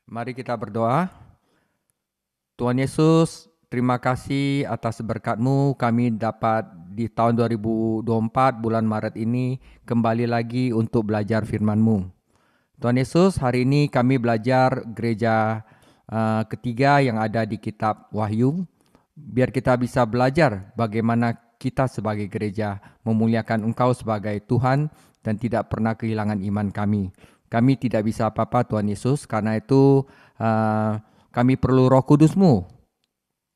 Mari kita berdoa. Tuhan Yesus, terima kasih atas berkat-Mu kami dapat di tahun 2024 bulan Maret ini kembali lagi untuk belajar firman-Mu. Tuhan Yesus, hari ini kami belajar gereja ketiga yang ada di kitab Wahyu. Biar kita bisa belajar bagaimana kita sebagai gereja memuliakan Engkau sebagai Tuhan dan tidak pernah kehilangan iman kami. Kami tidak bisa apa-apa Tuhan Yesus, karena itu kami perlu Roh Kudus-Mu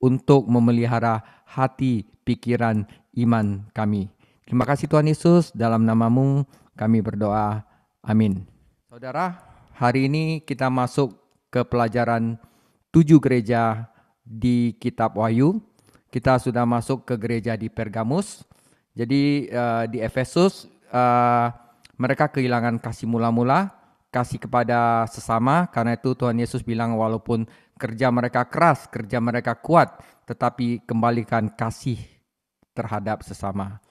untuk memelihara hati, pikiran, iman kami. Terima kasih Tuhan Yesus, dalam nama-Mu kami berdoa. Amin. Saudara, hari ini kita masuk ke pelajaran 7 gereja di kitab Wahyu. Kita sudah masuk ke gereja di Pergamus. Jadi di Efesus mereka kehilangan kasih mula-mula, kasih kepada sesama. Karena itu Tuhan Yesus bilang walaupun kerja mereka keras, kerja mereka kuat, tetapi kembalikan kasih terhadap sesama.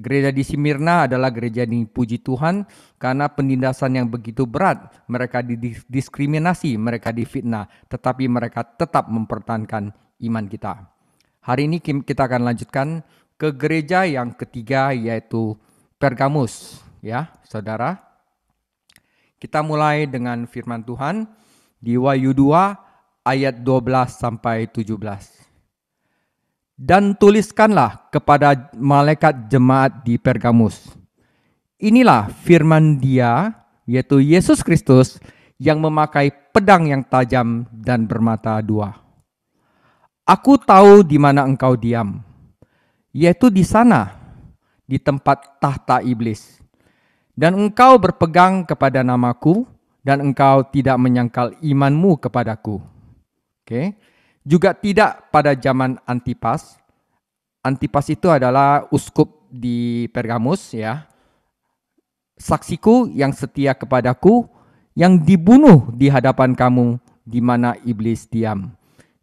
Gereja di Smyrna adalah gereja yang dipuji Tuhan karena penindasan yang begitu berat. Mereka didiskriminasi, mereka difitnah, tetapi mereka tetap mempertahankan iman kita. Hari ini kita akan lanjutkan ke gereja yang ketiga, yaitu Pergamus. Ya, saudara. Kita mulai dengan firman Tuhan di Wahyu 2 ayat 12 sampai 17. Dan tuliskanlah kepada malaikat jemaat di Pergamus. Inilah firman Dia, yaitu Yesus Kristus, yang memakai pedang yang tajam dan bermata dua. Aku tahu di mana engkau diam, yaitu di sana, di tempat tahta iblis. Dan engkau berpegang kepada namaku, dan engkau tidak menyangkal imanmu kepadaku. Oke. Juga tidak pada zaman Antipas. Antipas itu adalah uskup di Pergamus, ya. Saksiku yang setia kepadaku, yang dibunuh di hadapan kamu, di mana iblis diam.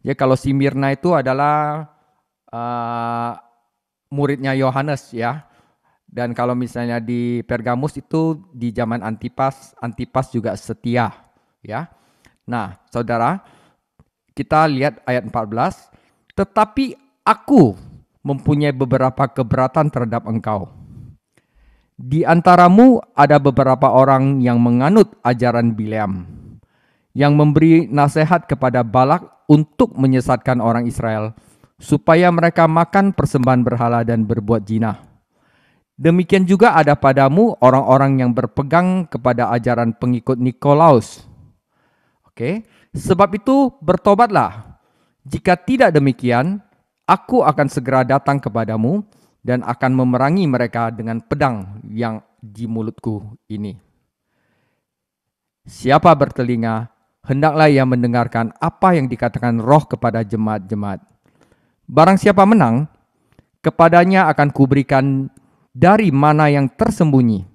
Ya, kalau Smyrna itu adalah muridnya Yohanes, ya. Dan kalau misalnya di Pergamus itu di zaman Antipas, Antipas juga setia, ya. Nah, saudara, kita lihat ayat 14. Tetapi aku mempunyai beberapa keberatan terhadap engkau. Di antaramu ada beberapa orang yang menganut ajaran Bileam, yang memberi nasihat kepada Balak untuk menyesatkan orang Israel, supaya mereka makan persembahan berhala dan berbuat zina. Demikian juga ada padamu orang-orang yang berpegang kepada ajaran pengikut Nikolaus. Oke, sebab itu bertobatlah. Jika tidak demikian, aku akan segera datang kepadamu dan akan memerangi mereka dengan pedang yang di mulutku ini. Siapa bertelinga, hendaklah ia mendengarkan apa yang dikatakan Roh kepada jemaat-jemaat. Barang siapa menang, kepadanya akan kuberikan dari mana yang tersembunyi,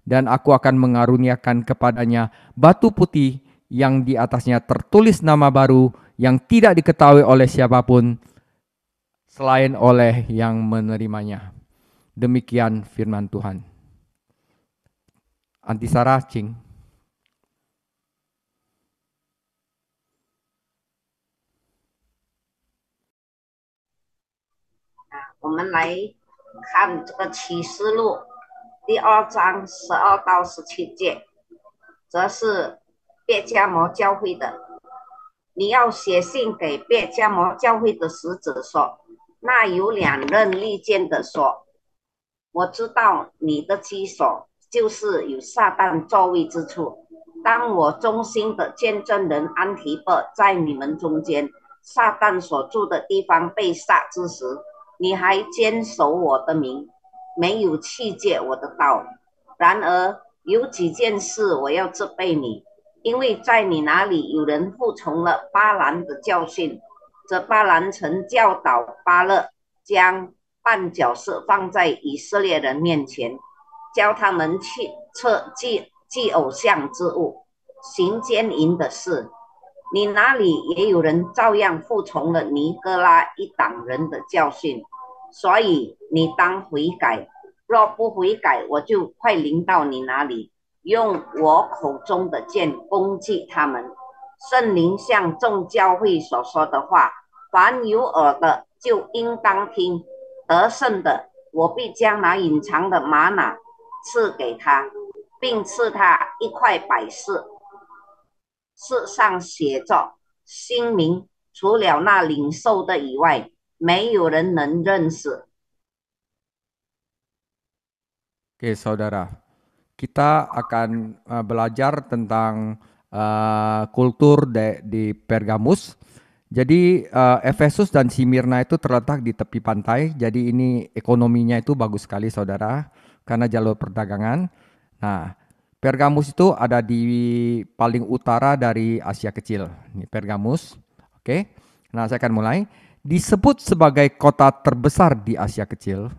dan aku akan mengaruniakan kepadanya batu putih yang di atasnya tertulis nama baru yang tidak diketahui oleh siapapun selain oleh yang menerimanya. Demikian firman Tuhan. Antisara, Cing. 我们来看这个启示录第2章12到17节，则是别迦摩教会的。你要写信给别迦摩教会的使者说，那有2刃利剑的说，我知道你的居所就是有撒旦座位之处。当我忠心的见证人安提帕在你们中间，撒旦所住的地方被杀之时，你还坚守我的名，没有弃绝我的道。然而有几件事我要责备你，因为在你那里有人服从了巴兰的教训。这巴兰曾教导巴勒将绊脚石放在以色列人面前，教他们去测祭偶像之物，行奸淫的事。你那里也有人照样服从了尼哥拉一党人的教训，所以你当悔改。若不悔改，我就快临到你那里，用我口中的剑攻击他们。圣灵向众教会所说的话，凡有耳的就应当听。得胜的，我必将那隐藏的玛瑙赐给他，并赐他一块白石，石上写着新名，除了那领受的以外，没有人能认识。Oke, saudara, kita akan belajar tentang kultur di Pergamus. Jadi Efesus dan Smyrna itu terletak di tepi pantai. Jadi ini ekonominya itu bagus sekali, saudara, karena jalur perdagangan. Nah, Pergamus itu ada di paling utara dari Asia Kecil. Ini Pergamus. Oke. Nah, saya akan mulai. Disebut sebagai kota terbesar di Asia Kecil.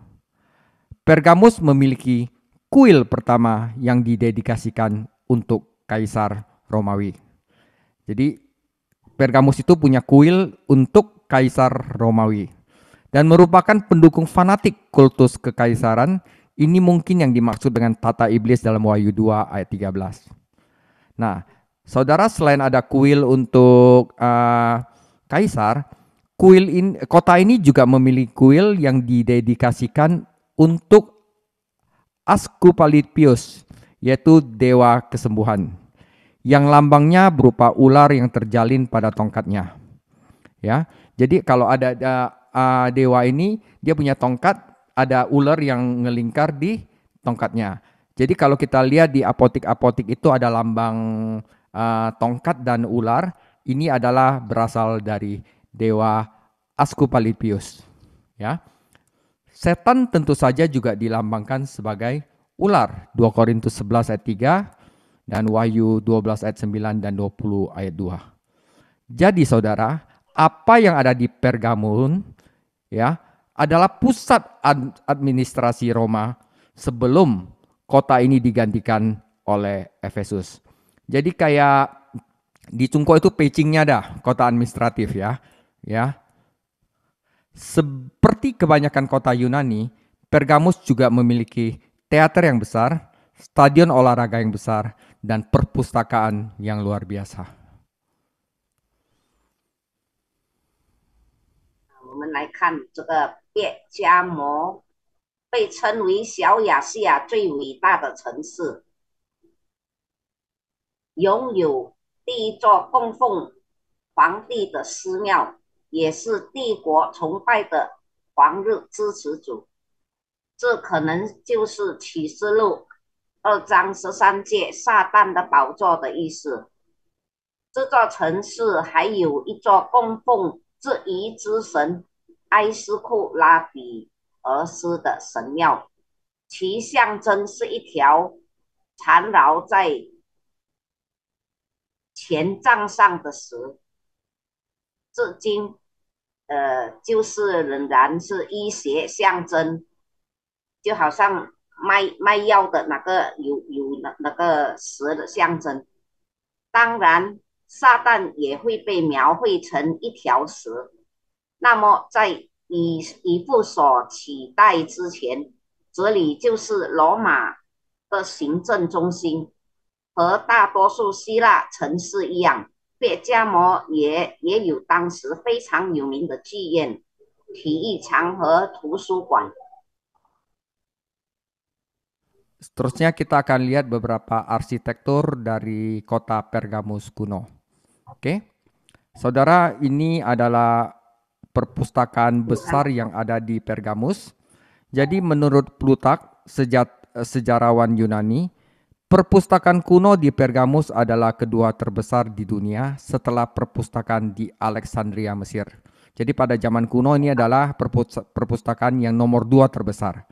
Pergamus memiliki kuil pertama yang didedikasikan untuk Kaisar Romawi. Jadi Pergamus itu punya kuil untuk Kaisar Romawi dan merupakan pendukung fanatik kultus kekaisaran. Ini mungkin yang dimaksud dengan tata iblis dalam Wahyu 2 ayat 13. Nah, saudara, selain ada kuil untuk Kaisar, kota ini juga memiliki kuil yang didedikasikan untuk Asclepius, yaitu dewa kesembuhan, yang lambangnya berupa ular yang terjalin pada tongkatnya. Ya, jadi kalau ada dewa ini, dia punya tongkat, ada ular yang ngelingkar di tongkatnya. Jadi kalau kita lihat di apotik-apotik itu ada lambang tongkat dan ular, ini adalah berasal dari dewa Asclepius. Ya. Setan tentu saja juga dilambangkan sebagai ular. 2 Korintus 11 ayat 3 dan Wahyu 12 ayat 9 dan 20 ayat 2. Jadi saudara, apa yang ada di Pergamun ya adalah pusat administrasi Roma sebelum kota ini digantikan oleh Efesus. Jadi kayak di Cungko itu Pecingnya dah, kota administratif ya. Seperti kebanyakan kota Yunani, Pergamus juga memiliki teater yang besar, stadion olahraga yang besar, dan perpustakaan yang luar biasa. 我们来看这个别加摩，被称为小亚细亚最伟大的城市，拥有第一座供奉皇帝的寺庙，也是帝国崇拜的皇日支持主。这可能就是启示录2章13节撒旦的宝座的意思。这座城市还有一座供奉至遗之神埃斯库拉比俄斯的神庙，其象征是一条缠绕在钱杖上的蛇，至今就是仍然是医学象征，就好像卖药的那个有那个蛇的象征。当然，撒旦也会被描绘成一条蛇。那么，在以弗所取代之前，这里就是罗马的行政中心，和大多数希腊城市一样，别加摩也有当时非常有名的剧院、体育场和图书馆。Seterusnya kita akan lihat beberapa arsitektur dari kota Pergamus kuno. Oke, saudara, ini adalah perpustakaan besar yang ada di Pergamus. Jadi menurut Plutarch, sejarawan Yunani, perpustakaan kuno di Pergamus adalah kedua terbesar di dunia setelah perpustakaan di Alexandria, Mesir. Jadi pada zaman kuno ini adalah perpustakaan yang nomor 2 terbesar.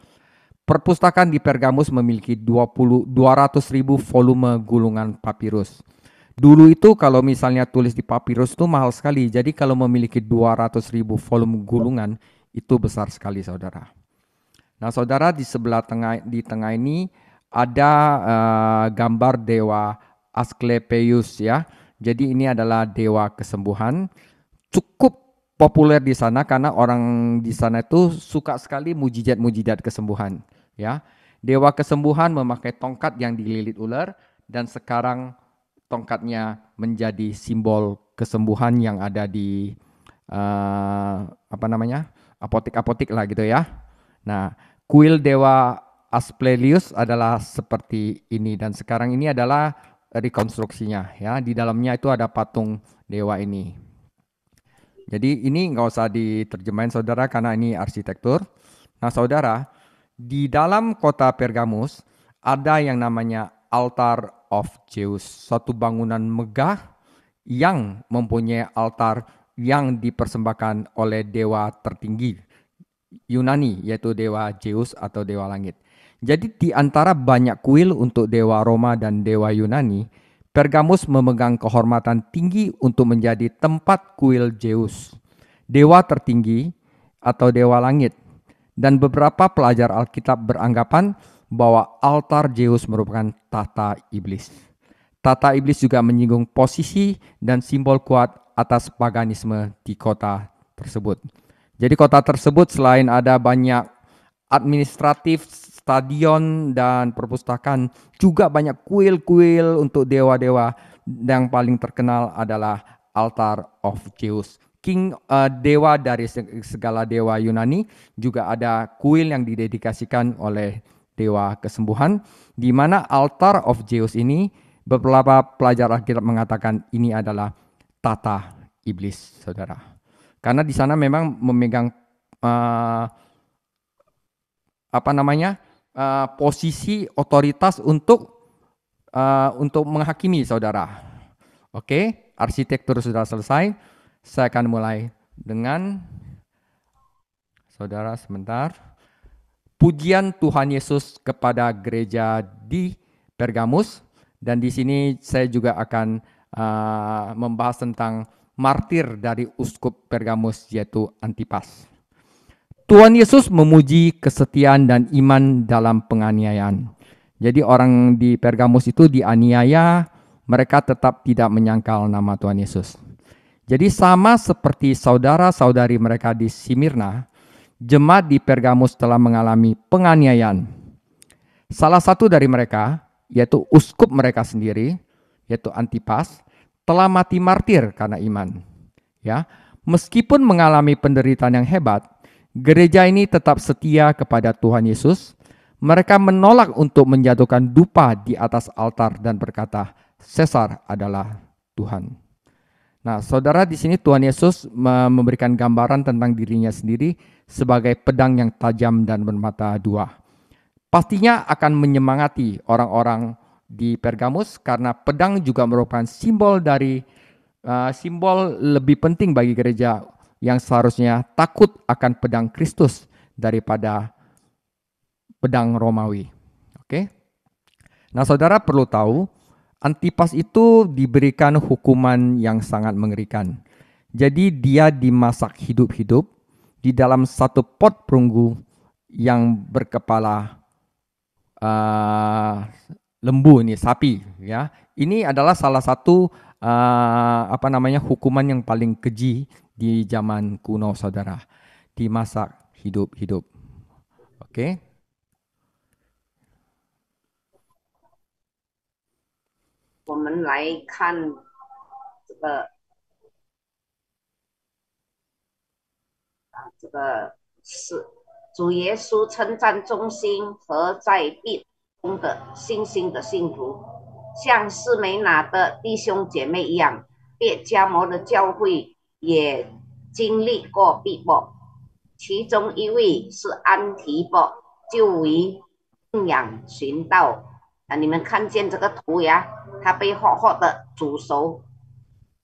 Perpustakaan di Pergamus memiliki 200.000 volume gulungan papirus. Dulu itu kalau misalnya tulis di papirus itu mahal sekali. Jadi kalau memiliki 200.000 volume gulungan itu besar sekali, saudara. Nah, saudara, di sebelah tengah ini ada gambar dewa Asclepius ya. Jadi ini adalah dewa kesembuhan. Cukup populer di sana karena orang di sana itu suka sekali mujizat-mujizat kesembuhan ya. Dewa kesembuhan memakai tongkat yang dililit ular dan sekarang tongkatnya menjadi simbol kesembuhan yang ada di apotik-apotik lah gitu ya. Nah, kuil dewa Asclepius adalah seperti ini dan sekarang ini adalah rekonstruksinya ya. Di dalamnya itu ada patung dewa ini. Jadi ini nggak usah diterjemahin saudara karena ini arsitektur. Nah saudara, di dalam kota Pergamus ada yang namanya Altar of Zeus, suatu bangunan megah yang mempunyai altar yang dipersembahkan oleh dewa tertinggi Yunani, yaitu dewa Zeus atau dewa langit. Jadi di antara banyak kuil untuk dewa Roma dan dewa Yunani, Pergamus memegang kehormatan tinggi untuk menjadi tempat kuil Zeus, dewa tertinggi atau dewa langit. Dan beberapa pelajar Alkitab beranggapan bahwa altar Zeus merupakan tahta iblis. Tahta iblis juga menyinggung posisi dan simbol kuat atas paganisme di kota tersebut. Jadi kota tersebut selain ada banyak administratif, stadion, dan perpustakaan, juga banyak kuil-kuil untuk dewa-dewa. Yang paling terkenal adalah Altar of Zeus. Dewa dari segala dewa Yunani, juga ada kuil yang didedikasikan oleh dewa kesembuhan, di mana Altar of Zeus ini beberapa pelajar Alkitab mengatakan ini adalah tata iblis, saudara. Karena di sana memang memegang posisi otoritas untuk menghakimi, saudara. Oke, arsitektur sudah selesai. Saya akan mulai dengan saudara sebentar. Pujian Tuhan Yesus kepada gereja di Pergamus, dan di sini saya juga akan membahas tentang martir dari uskup Pergamus, yaitu Antipas. Tuhan Yesus memuji kesetiaan dan iman dalam penganiayaan. Jadi orang di Pergamus itu dianiaya, mereka tetap tidak menyangkal nama Tuhan Yesus. Jadi sama seperti saudara-saudari mereka di Smyrna, jemaat di Pergamus telah mengalami penganiayaan. Salah satu dari mereka, yaitu uskup mereka sendiri, yaitu Antipas, telah mati martir karena iman. Ya, meskipun mengalami penderitaan yang hebat, gereja ini tetap setia kepada Tuhan Yesus. Mereka menolak untuk menjatuhkan dupa di atas altar dan berkata, Sesar adalah Tuhan. Nah, saudara, di sini Tuhan Yesus memberikan gambaran tentang dirinya sendiri sebagai pedang yang tajam dan bermata dua. Pastinya akan menyemangati orang-orang di Pergamus karena pedang juga merupakan simbol lebih penting bagi gereja yang seharusnya takut akan pedang Kristus daripada pedang Romawi. Oke. Nah, saudara perlu tahu, Antipas itu diberikan hukuman yang sangat mengerikan. Jadi dia dimasak hidup-hidup di dalam satu pot perunggu yang berkepala lembu, ini sapi, ya. Ini adalah salah satu hukuman yang paling keji di zaman kuno, saudara. Dimasak hidup-hidup. Oke. 我们来看这个是主耶稣称赞忠心和在必中的信心的信徒，像士美拿的弟兄姐妹一样，别加摩的教会也经历过逼迫，其中一位是安提波，就为信仰寻道。你们看见这个图呀，他被活活的煮熟，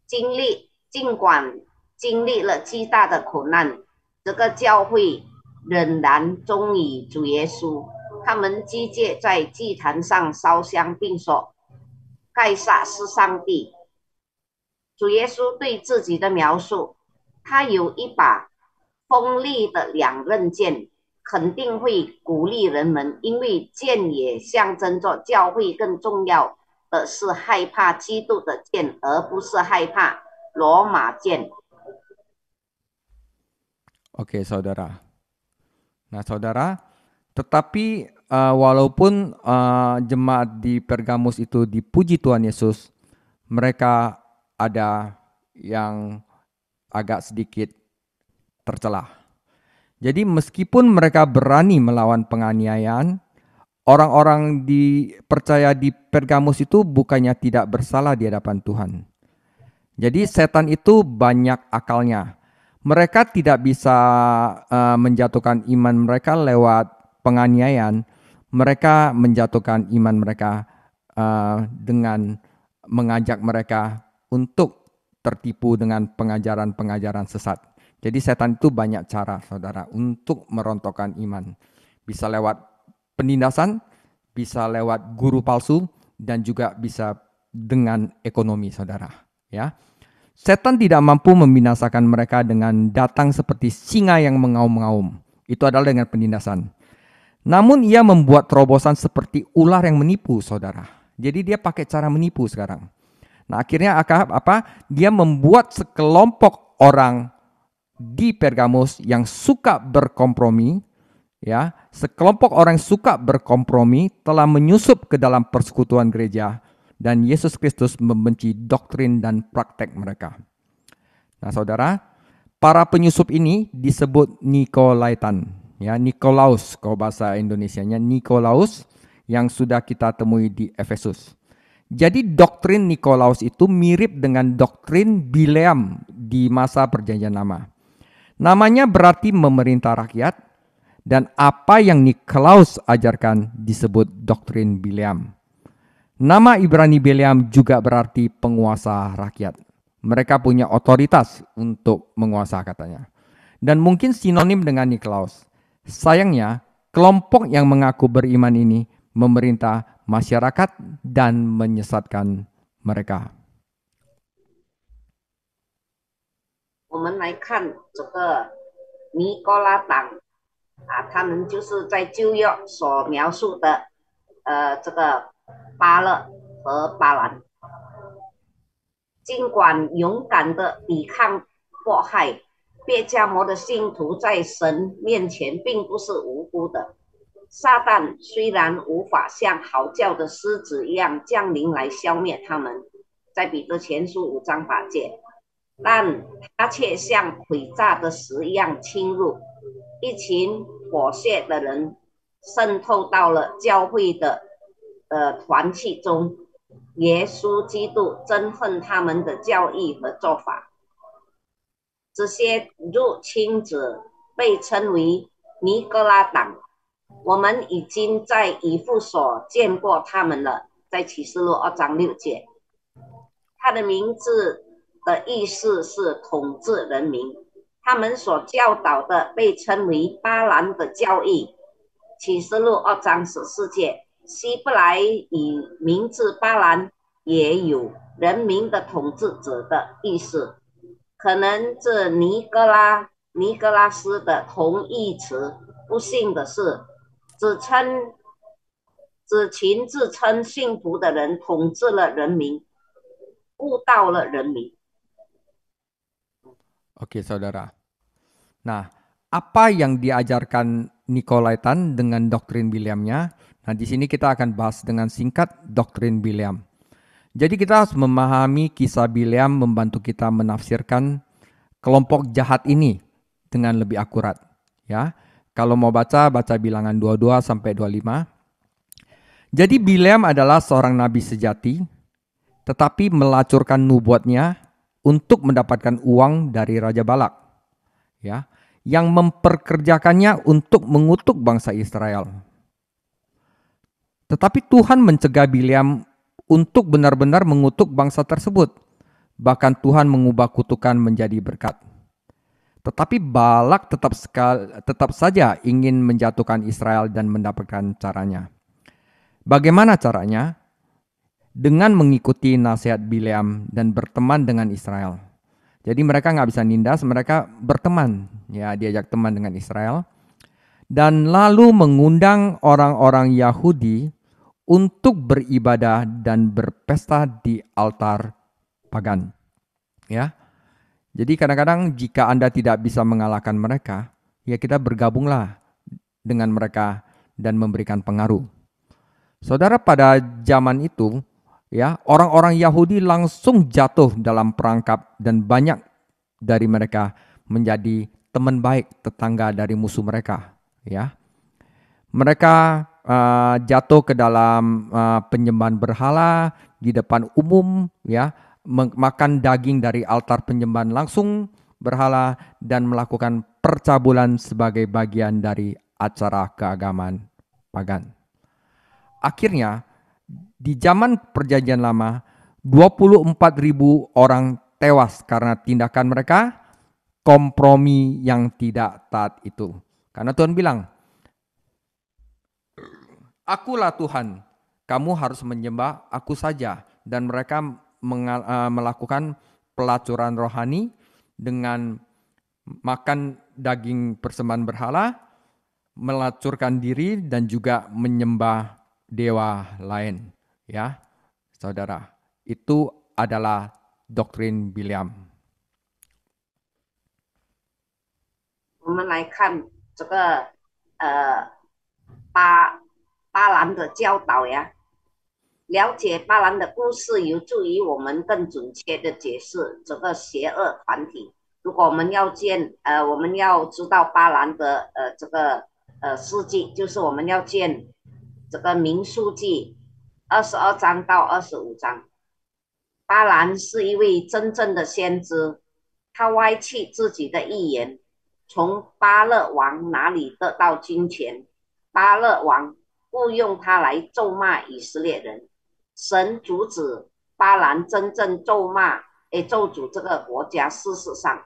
尽管经历了巨大的苦难，这个教会仍然忠于主耶稣。他们集结在祭坛上烧香，并说：“盖撒是上帝。”主耶稣对自己的描述，他有一把锋利的两刃剑，肯定会鼓励人们，因为剑也象征着教会更重要的是害怕基督的剑，而不是害怕罗马剑。 Oke, saudara. Nah, saudara, tetapi walaupun jemaat di Pergamus itu dipuji Tuhan Yesus, mereka ada yang agak sedikit tercelah. Jadi meskipun mereka berani melawan penganiayaan, orang-orang percaya di Pergamus itu bukannya tidak bersalah di hadapan Tuhan. Jadi setan itu banyak akalnya. Mereka tidak bisa menjatuhkan iman mereka lewat penganiayaan. Mereka menjatuhkan iman mereka dengan mengajak mereka untuk tertipu dengan pengajaran-pengajaran sesat. Jadi setan itu banyak cara, saudara, untuk merontokkan iman. Bisa lewat penindasan, bisa lewat guru palsu, dan juga bisa dengan ekonomi, saudara. Ya, setan tidak mampu membinasakan mereka dengan datang seperti singa yang mengaum-ngaum. Itu adalah dengan penindasan. Namun ia membuat terobosan seperti ular yang menipu, saudara. Jadi dia pakai cara menipu sekarang. Nah, akhirnya apa? Dia membuat sekelompok orang di Pergamus yang suka berkompromi, ya, sekelompok orang yang suka berkompromi telah menyusup ke dalam persekutuan gereja, dan Yesus Kristus membenci doktrin dan praktek mereka. Nah, saudara, para penyusup ini disebut Nikolaitan, ya, Nikolaus kalau bahasa Indonesianya, Nikolaus yang sudah kita temui di Efesus. Jadi doktrin Nikolaus itu mirip dengan doktrin Bileam di masa Perjanjian Lama. Namanya berarti memerintah rakyat, dan apa yang Nikolaus ajarkan disebut doktrin Bileam. Nama Ibrani Bileam juga berarti penguasa rakyat. Mereka punya otoritas untuk menguasa, katanya. Dan mungkin sinonim dengan Nikolaus. Sayangnya, kelompok yang mengaku beriman ini memerintah masyarakat dan menyesatkan mereka. 我们来看这个尼哥拉党他们就是在旧约所描述的这个巴勒和巴兰，尽管勇敢的抵抗迫害，别迦摩的信徒在神面前并不是无辜的。撒旦虽然无法像嚎叫的狮子一样降临来消灭他们，在彼得前书5章8节，但他却像诡诈的蛇一样侵入。一群火血的人渗透到了教会的团契中，耶稣基督憎恨他们的教义和做法。这些入侵者被称为尼哥拉党，我们已经在以弗所见过他们了，在启示录2章6节。他的名字的意思是统治人民，他们所教导的被称为巴兰的教义。启示录2章14节，希伯来语名字巴兰也有人民的统治者的意思，可能这尼格拉斯的同义词。不幸的是，只群自称信徒的人统治了人民，误导了人民。 Oke, saudara. Nah, apa yang diajarkan Nikolaitan dengan doktrin Bileamnya? Nah, di sini kita akan bahas dengan singkat doktrin Bileam. Jadi kita harus memahami kisah Bileam membantu kita menafsirkan kelompok jahat ini dengan lebih akurat. Ya, kalau mau baca Bilangan 22 sampai 25. Jadi Bileam adalah seorang nabi sejati, tetapi melacurkan nubuatnya untuk mendapatkan uang dari Raja Balak, ya, yang memperkerjakannya untuk mengutuk bangsa Israel. Tetapi Tuhan mencegah Bileam untuk benar-benar mengutuk bangsa tersebut. Bahkan Tuhan mengubah kutukan menjadi berkat. Tetapi Balak tetap saja ingin menjatuhkan Israel dan mendapatkan caranya. Bagaimana caranya? Dengan mengikuti nasihat Bileam dan berteman dengan Israel. Jadi mereka nggak bisa nindas, mereka berteman, ya, diajak teman dengan Israel. Dan lalu mengundang orang-orang Yahudi untuk beribadah dan berpesta di altar pagan. Ya. Jadi kadang-kadang jika Anda tidak bisa mengalahkan mereka, ya kita bergabunglah dengan mereka dan memberikan pengaruh. Saudara, pada zaman itu Ya, orang-orang Yahudi langsung jatuh dalam perangkap dan banyak dari mereka menjadi teman baik tetangga dari musuh mereka. Ya, mereka jatuh ke dalam penyembahan berhala di depan umum, ya, makan daging dari altar penyembahan langsung berhala dan melakukan percabulan sebagai bagian dari acara keagamaan pagan. Akhirnya di zaman perjanjian lama 24.000 orang tewas karena tindakan mereka kompromi yang tidak taat itu. Karena Tuhan bilang, akulah Tuhan, kamu harus menyembah aku saja. Dan mereka melakukan pelacuran rohani dengan makan daging persembahan berhala, melacurkan diri dan juga menyembah dewa lain. Ya, saudara, itu adalah doktrin Biliam. 我们来看这个巴兰的教导呀。了解巴兰的故事，有助于我们更准确的解释这个邪恶团体。如果我们要我们要知道巴兰的这个事迹，就是我们要见这个民数记22章到25章。巴兰是一位真正的先知，他歪曲自己的预言，从巴勒王那里得到金钱，巴勒王雇佣他来咒骂以色列人。神阻止巴兰真正咒诅这个国家。事实上，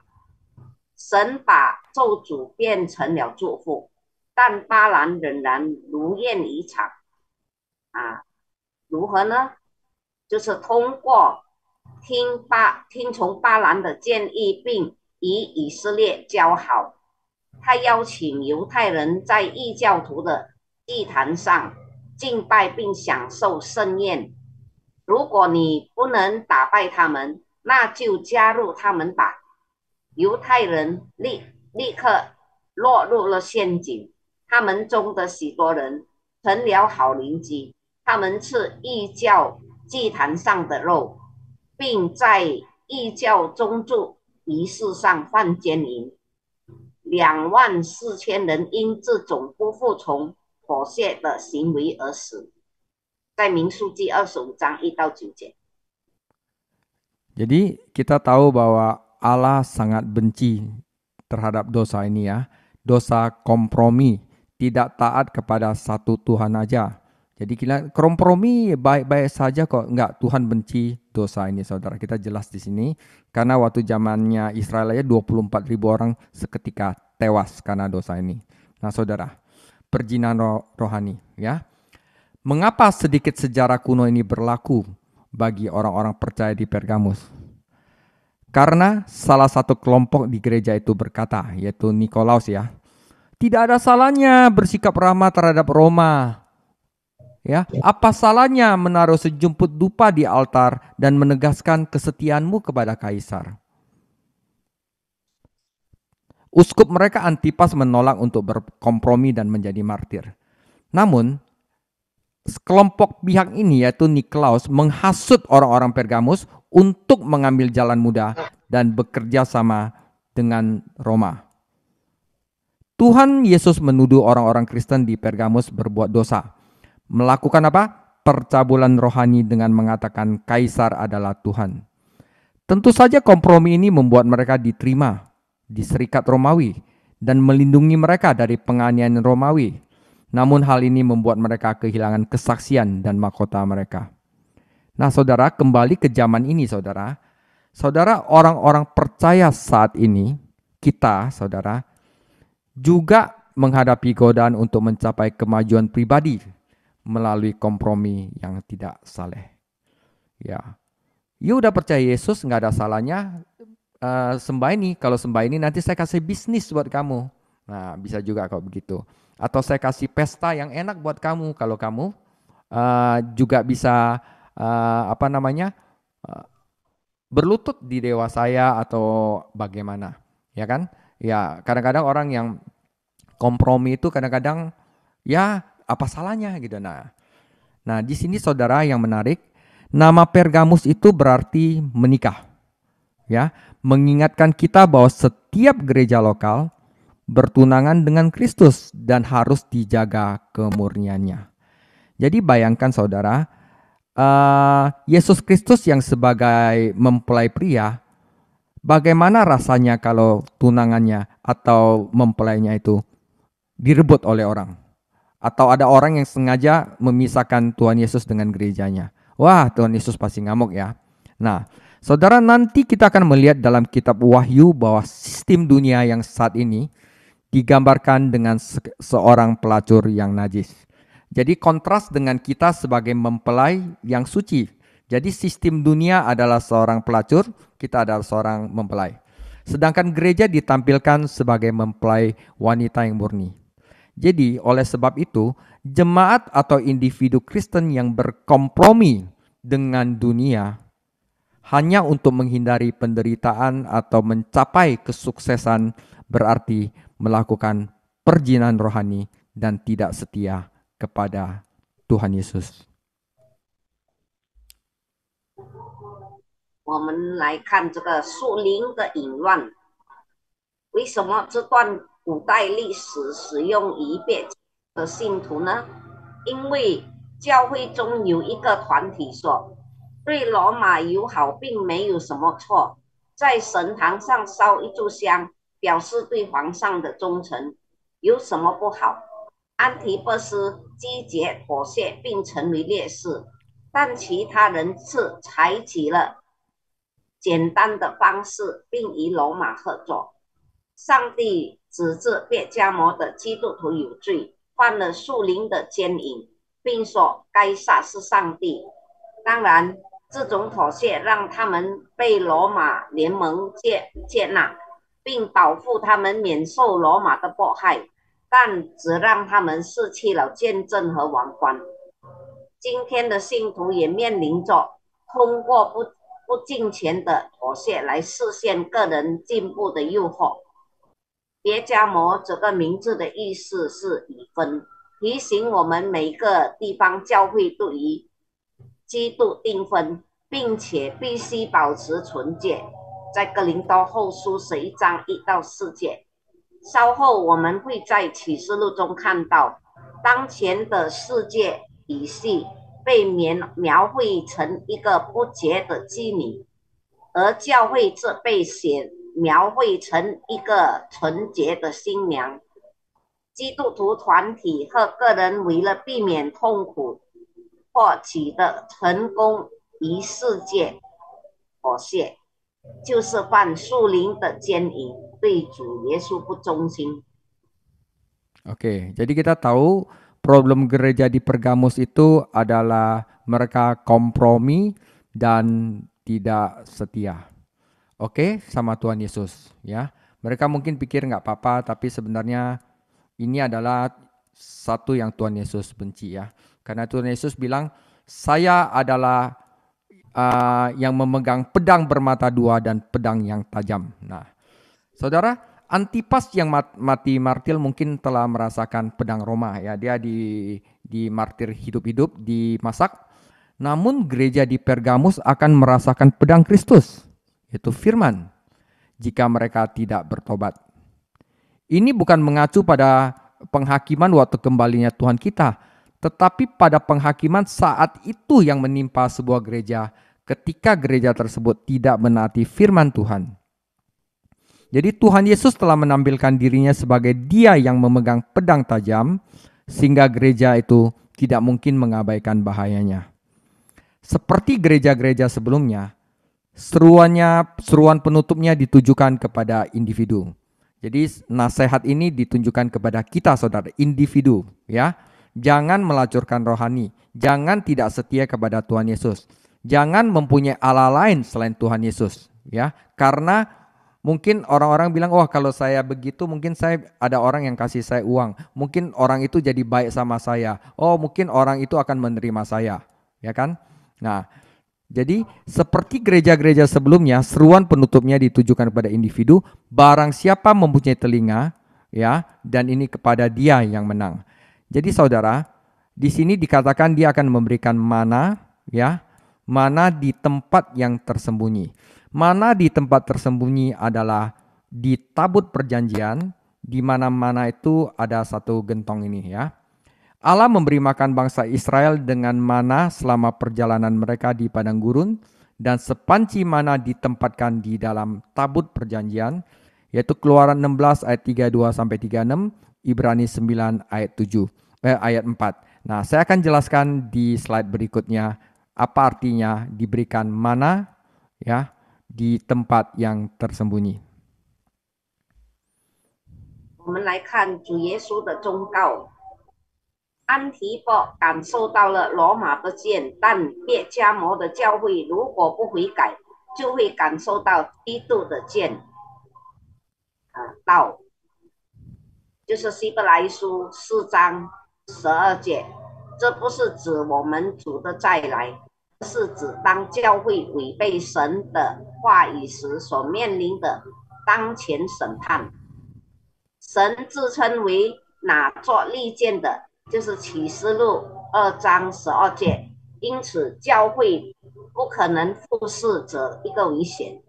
神把咒诅变成了祝福，但巴兰仍然如愿以偿。如何呢？就是通过听从巴兰的建议，并与以色列交好。他邀请犹太人在异教徒的祭坛上敬拜并享受盛宴。如果你不能打败他们，那就加入他们吧。犹太人立刻落入了陷阱，他们中的许多人成了好邻居，他们吃异教祭坛上的肉，并在异教宗祝仪式上犯奸淫。24000人因这种不服从妥协的行为而死。在民数记25章1到9节。 Jadi kita tahu bahwa Allah sangat benci terhadap dosa ini ya. Dosa kompromi, tidak taat kepada satu Tuhan aja. Jadi kita kompromi baik-baik saja kok. Enggak, Tuhan benci dosa ini saudara. Kita jelas di sini. Karena waktu zamannya Israel aja 24.000 orang seketika tewas karena dosa ini. Nah saudara, perjinan rohani ya. Mengapa sedikit sejarah kuno ini berlaku bagi orang-orang percaya di Pergamus? Karena salah satu kelompok di gereja itu berkata, yaitu Nikolaus ya, tidak ada salahnya bersikap ramah terhadap Roma. Ya, apa salahnya menaruh sejumput dupa di altar dan menegaskan kesetiaanmu kepada kaisar? Uskup mereka Antipas menolak untuk berkompromi dan menjadi martir. Namun, kelompok pihak ini yaitu Nikolaus menghasut orang-orang Pergamus untuk mengambil jalan mudah dan bekerja sama dengan Roma. Tuhan Yesus menuduh orang-orang Kristen di Pergamus berbuat dosa. Melakukan apa? Percabulan rohani dengan mengatakan kaisar adalah Tuhan. Tentu saja kompromi ini membuat mereka diterima di serikat Romawi dan melindungi mereka dari penganiayaan Romawi. Namun hal ini membuat mereka kehilangan kesaksian dan mahkota mereka. Nah saudara, kembali ke zaman ini saudara. Saudara, orang-orang percaya saat ini, kita saudara, juga menghadapi godaan untuk mencapai kemajuan pribadi melalui kompromi yang tidak saleh. Ya, you udah percaya Yesus, nggak ada salahnya sembah ini. Kalau sembah ini nanti saya kasih bisnis buat kamu. Nah bisa juga kalau begitu. Atau saya kasih pesta yang enak buat kamu kalau kamu juga bisa berlutut di dewa saya atau bagaimana, ya kan? Ya kadang-kadang orang yang kompromi itu kadang-kadang ya apa salahnya gitu. Nah di sini saudara yang menarik. Nama Pergamus itu berarti menikah. Ya, mengingatkan kita bahwa setiap gereja lokal bertunangan dengan Kristus dan harus dijaga kemurniannya. Jadi bayangkan saudara, Yesus Kristus yang sebagai mempelai pria, bagaimana rasanya kalau tunangannya atau mempelainya itu direbut oleh orang? Atau ada orang yang sengaja memisahkan Tuhan Yesus dengan gerejanya. Wah, Tuhan Yesus pasti ngamuk ya. Nah, saudara, nanti kita akan melihat dalam kitab Wahyu bahwa sistem dunia yang saat ini digambarkan dengan seorang pelacur yang najis. Jadi kontras dengan kita sebagai mempelai yang suci. Jadi sistem dunia adalah seorang pelacur, kita adalah seorang mempelai. Sedangkan gereja ditampilkan sebagai mempelai wanita yang murni. Jadi oleh sebab itu, jemaat atau individu Kristen yang berkompromi dengan dunia hanya untuk menghindari penderitaan atau mencapai kesuksesan berarti melakukan perjinan rohani dan tidak setia kepada Tuhan Yesus. 我们来看这个树林的淫乱，为什么这段古代历史使用一遍的信徒呢？因为教会中有一个团体说，对罗马友好并没有什么错，在神堂上烧一炷香，表示对皇上的忠诚，有什么不好？安提波斯积极妥协并成为烈士，但其他人是采取了简单的方式，并与罗马合作。上帝指治别加摩的基督徒有罪，犯了树林的奸淫，并说该撒是上帝。当然，这种妥协让他们被罗马联盟接纳，并保护他们免受罗马的迫害，但只让他们失去了见证和王冠。今天的信徒也面临着通过不敬虔的妥协来实现个人进步的诱惑。别加摩这个名字的意思是已婚，提醒我们每个地方教会都与基督订婚，并且必须保持纯洁。在哥林多后书11章1到4节。稍后我们会在启示录中看到，当前的世界体系被描绘成一个不洁的妓女，而教会则被描绘成一个纯洁的新娘。基督徒团体和个人为了避免痛苦或取得成功与世界妥协，就是犯树林的奸淫，对主耶稣不忠心。 Oke, jadi kita tahu problem gereja di Pergamus itu adalah mereka kompromi dan tidak setia. Oke, sama Tuhan Yesus ya. Mereka mungkin pikir nggak apa-apa, tapi sebenarnya ini adalah satu yang Tuhan Yesus benci ya. Karena Tuhan Yesus bilang, saya adalah yang memegang pedang bermata dua dan pedang yang tajam. Nah, saudara, Antipas yang mati martir mungkin telah merasakan pedang Roma ya. Dia di martir hidup-hidup, dimasak. Namun gereja di Pergamus akan merasakan pedang Kristus, yaitu firman, jika mereka tidak bertobat. Ini bukan mengacu pada penghakiman waktu kembalinya Tuhan kita, tetapi pada penghakiman saat itu yang menimpa sebuah gereja ketika gereja tersebut tidak menaati firman Tuhan. Jadi Tuhan Yesus telah menampilkan dirinya sebagai Dia yang memegang pedang tajam, sehingga gereja itu tidak mungkin mengabaikan bahayanya. Seperti gereja-gereja sebelumnya, seruan penutupnya ditujukan kepada individu. Jadi nasihat ini ditunjukkan kepada kita saudara, individu ya. Jangan melacurkan rohani, jangan tidak setia kepada Tuhan Yesus. Jangan mempunyai Allah lain selain Tuhan Yesus ya. Karena mungkin orang-orang bilang, "Oh, kalau saya begitu mungkin saya ada orang yang kasih saya uang. Mungkin orang itu jadi baik sama saya. Oh, mungkin orang itu akan menerima saya." Ya kan? Nah, jadi seperti gereja-gereja sebelumnya, seruan penutupnya ditujukan kepada individu, barang siapa mempunyai telinga, ya, dan ini kepada dia yang menang. Jadi saudara, di sini dikatakan dia akan memberikan mana, ya, mana di tempat yang tersembunyi. Mana di tempat tersembunyi adalah di tabut perjanjian, di mana-mana itu ada satu gentong ini ya. Allah memberi makan bangsa Israel dengan mana selama perjalanan mereka di padang gurun, dan sepanci mana ditempatkan di dalam tabut perjanjian, yaitu Keluaran 16 ayat 32 sampai 36, Ibrani 9 ayat 4. Nah, saya akan jelaskan di slide berikutnya apa artinya diberikan mana ya di tempat yang tersembunyi. 我们来看主耶稣的忠告。安提波感受到了罗马的剑，但别加摩的教会如果不悔改，就会感受到基督的剑。道就是希伯来书4章12节，这不是指我们主的再来，是指当教会违背神的话语时所面临的当前审判。神自称为拿作利剑的，就是启示录2章12节，因此教会不可能忽视这一个危险。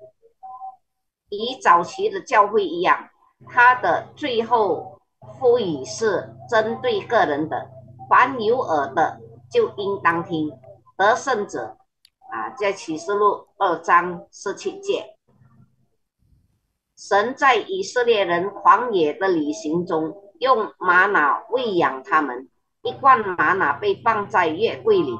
与早期的教会一样，它的最后呼吁是针对个人的，凡有耳的就应当听。得胜者在启示录2章17节。神在以色列人狂野的旅行中，用玛瑙喂养他们。一罐玛瑙被放在月柜里，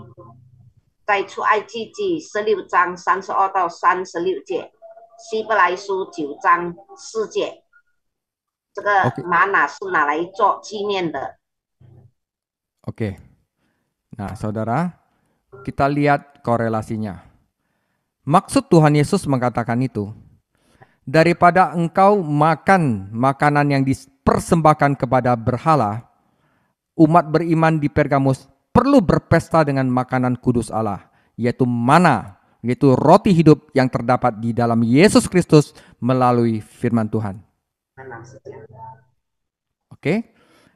在出埃及记16章32到36节，希伯来书9章4节。这个玛瑙是拿来做纪念的。Oke. Nah, saudara, kita lihat korelasinya. Maksud Tuhan Yesus mengatakan itu, daripada engkau makan makanan yang dipersembahkan kepada berhala, umat beriman di Pergamus perlu berpesta dengan makanan kudus Allah, yaitu mana, yaitu roti hidup yang terdapat di dalam Yesus Kristus melalui firman Tuhan. Oke.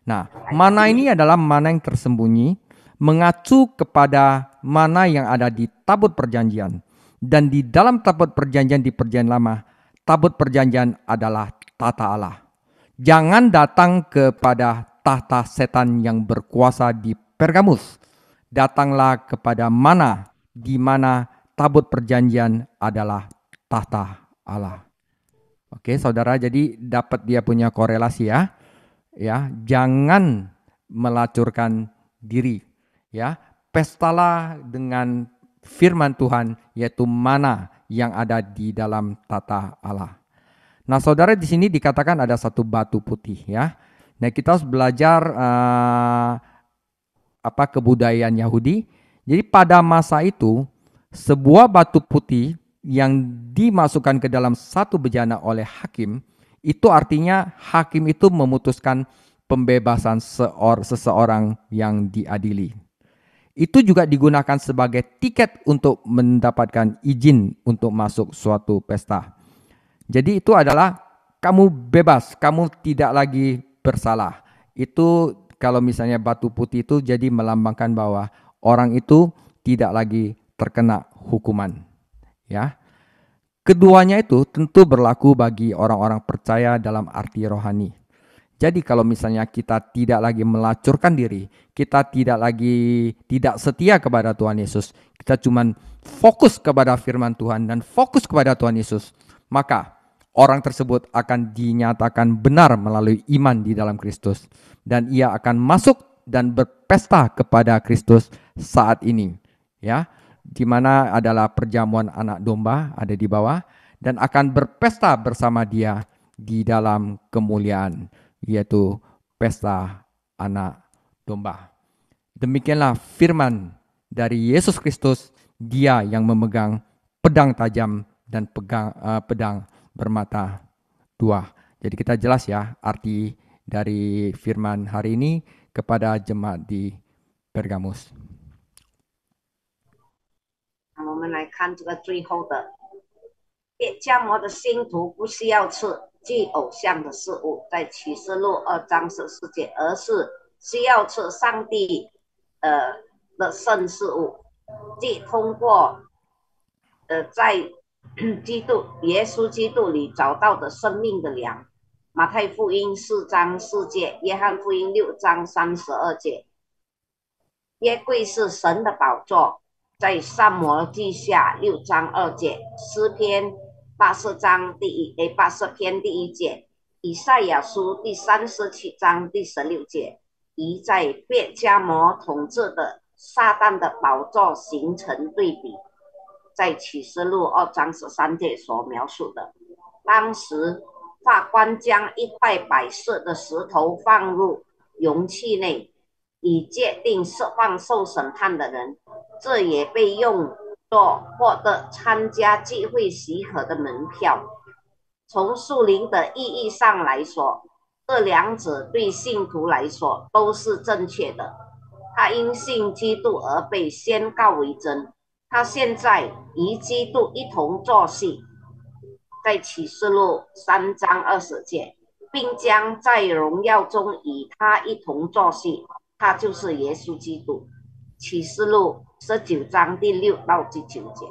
Nah, mana ini adalah mana yang tersembunyi, mengacu kepada mana yang ada di tabut perjanjian. Dan di dalam tabut perjanjian di perjanjian lama, tabut perjanjian adalah tata Allah. Jangan datang kepada tahta setan yang berkuasa di Pergamus. Datanglah kepada mana, di mana tabut perjanjian adalah tahta Allah. Oke, saudara, jadi dapat dia punya korelasi ya. Ya, jangan melacurkan diri. Ya, pestalah dengan firman Tuhan, yaitu mana yang ada di dalam tata Allah. Nah, saudara, di sini dikatakan ada satu batu putih ya. Nah, kita harus belajar kebudayaan Yahudi. Jadi pada masa itu sebuah batu putih yang dimasukkan ke dalam satu bejana oleh hakim, itu artinya hakim itu memutuskan pembebasan seseorang yang diadili. Itu juga digunakan sebagai tiket untuk mendapatkan izin untuk masuk suatu pesta. Jadi itu adalah kamu bebas, kamu tidak lagi bersalah. Itu kalau misalnya batu putih itu jadi melambangkan bahwa orang itu tidak lagi terkena hukuman. Ya. Keduanya itu tentu berlaku bagi orang-orang percaya dalam arti rohani. Jadi kalau misalnya kita tidak lagi melacurkan diri, kita tidak setia kepada Tuhan Yesus, kita cuma fokus kepada firman Tuhan dan fokus kepada Tuhan Yesus, maka orang tersebut akan dinyatakan benar melalui iman di dalam Kristus. Dan ia akan masuk dan berpesta kepada Kristus saat ini. Ya, di mana adalah perjamuan anak domba ada di bawah, dan akan berpesta bersama dia di dalam kemuliaan, yaitu pesta anak domba. Demikianlah firman dari Yesus Kristus, dia yang memegang pedang tajam dan pedang bermata dua. Jadi kita jelas ya arti dari firman hari ini kepada jemaat di Pergamus. 我们来看这个最后的，别迦摩的信徒不需要吃祭偶像的事物，在启示录2章14节，而是需要吃上帝的圣事物，即通过在耶稣基督里找到的生命的粮。马太福音4章4节，约翰福音6章32节。约柜是神的宝座，在撒母耳记下6章2节，诗篇80篇第1节，以赛亚书第37章第16节，与在别迦摩统治的撒旦的宝座形成对比。在启示录2章13节所描述的，当时法官将一块白色的石头放入容器内，以界定释放受审判的人，这也被用作获得参加聚会许可的门票。从属灵的意义上来说，这两者对信徒来说都是正确的。他因信基督而被宣告为真，他现在与基督一同作戏，在启示录3章20节，并将在荣耀中与他一同作戏，他就是耶稣基督。启示录19章第6到第9节。